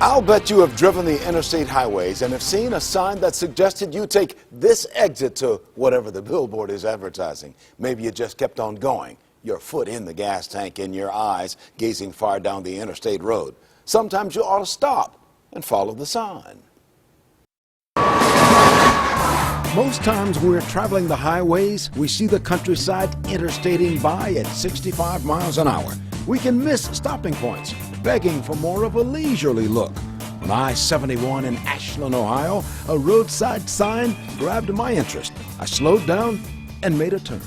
I'll bet you have driven the interstate highways and have seen a sign that suggested you take this exit to whatever the billboard is advertising. Maybe you just kept on going, your foot in the gas tank and your eyes gazing far down the interstate road. Sometimes you ought to stop and follow the sign. Most times when we're traveling the highways, we see the countryside interstating by at 65 miles an hour. We can miss stopping points, begging for more of a leisurely look. On I-71 in Ashland, Ohio, a roadside sign grabbed my interest. I slowed down and made a turn.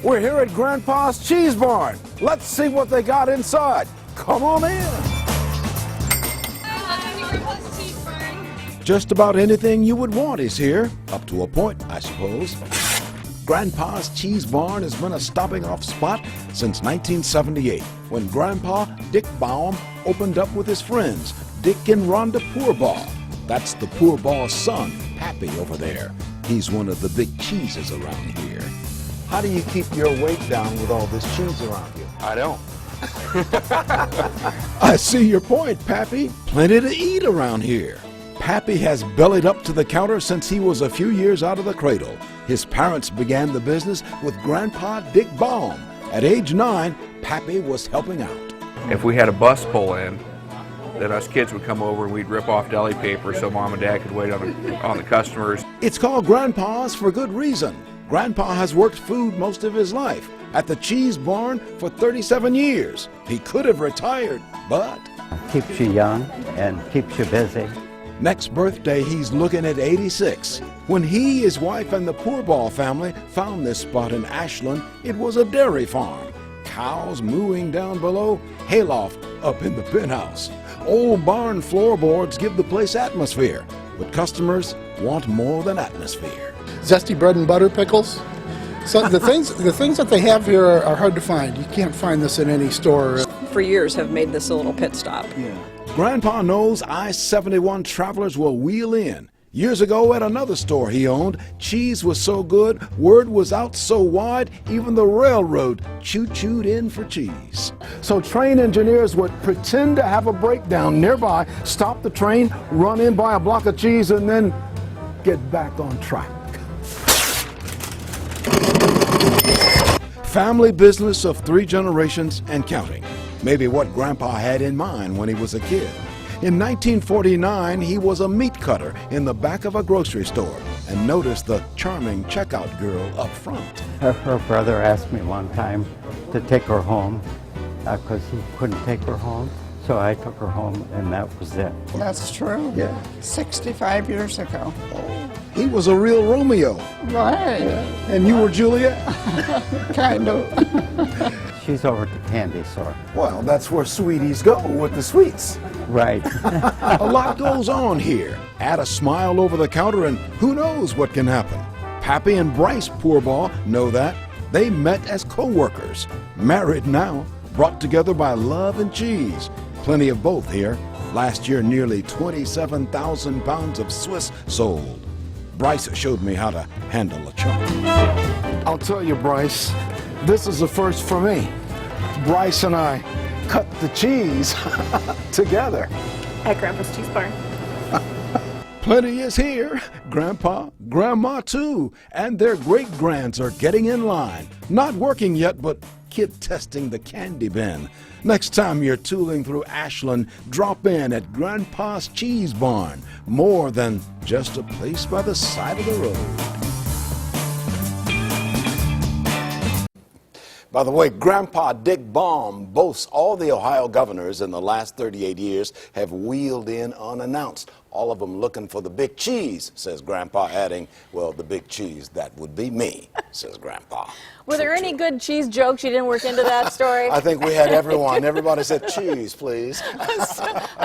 We're here at Grandpa's Cheesebarn. Let's see what they got inside. Come on in. Just about anything you would want is here, up to a point, I suppose. Grandpa's Cheesebarn has been a stopping off spot since 1978, when Grandpa Dick Baum opened up with his friends, Dick and Rhonda Poorbaugh. That's the Poorbaugh's son, Pappy, over there. He's one of the big cheeses around here. How do you keep your weight down with all this cheese around you? I don't. I see your point, Pappy. Plenty to eat around here. Pappy has bellied up to the counter since he was a few years out of the cradle. His parents began the business with Grandpa Dick Baum. At age 9, Pappy was helping out. If we had a bus pull in, then us kids would come over and we'd rip off deli paper so Mom and Dad could wait on the customers. It's called Grandpa's for good reason. Grandpa has worked food most of his life at the Cheesebarn for 37 years. He could have retired, but keeps you young and keeps you busy. Next birthday, he's looking at 86. When he, his wife, and the Poorbaugh family found this spot in Ashland, it was a dairy farm. Cows mooing down below, hayloft up in the penthouse. Old barn floorboards give the place atmosphere, but customers want more than atmosphere. Zesty bread and butter pickles. So the things that they have here are hard to find. You can't find this in any store. For years have made this a little pit stop. Yeah. Grandpa knows I-71 travelers will wheel in. Years ago at another store he owned, cheese was so good, word was out so wide, even the railroad choo-chooed in for cheese. So train engineers would pretend to have a breakdown nearby, stop the train, run in, buy a block of cheese, and then get back on track. Family business of 3 generations and counting. Maybe what Grandpa had in mind when he was a kid. In 1949, he was a meat cutter in the back of a grocery store and noticed the charming checkout girl up front. Her brother asked me one time to take her home because he couldn't take her home. So I took her home, and that was it. That's true. Yeah. 65 years ago. He was a real Romeo. Right. And you were Juliet? Kind of. She's over at the candy store. Well, that's where sweeties go, with the sweets. Right. A lot goes on here. Add a smile over the counter and who knows what can happen. Pappy and Bryce Poorbaugh know that. They met as co-workers. Married now, brought together by love and cheese. Plenty of both here. Last year, nearly 27,000 pounds of Swiss sold. Bryce showed me how to handle a chunk. I'll tell you, Bryce, this is a first for me. Bryce and I cut the cheese together. At Grandpa's Cheesebarn. Plenty is here. Grandpa, Grandma too, and their great-grands are getting in line. Not working yet, but kid testing the candy bin. Next time you're tooling through Ashland, drop in at Grandpa's Cheesebarn. More than just a place by the side of the road. By the way, Grandpa Dick Baum boasts all the Ohio governors in the last 38 years have wheeled in unannounced. All of them looking for the big cheese, says Grandpa, adding, well, the big cheese, that would be me, says Grandpa. Were there any good cheese jokes you didn't work into that story? I think we had everyone. Everybody said, cheese, please. I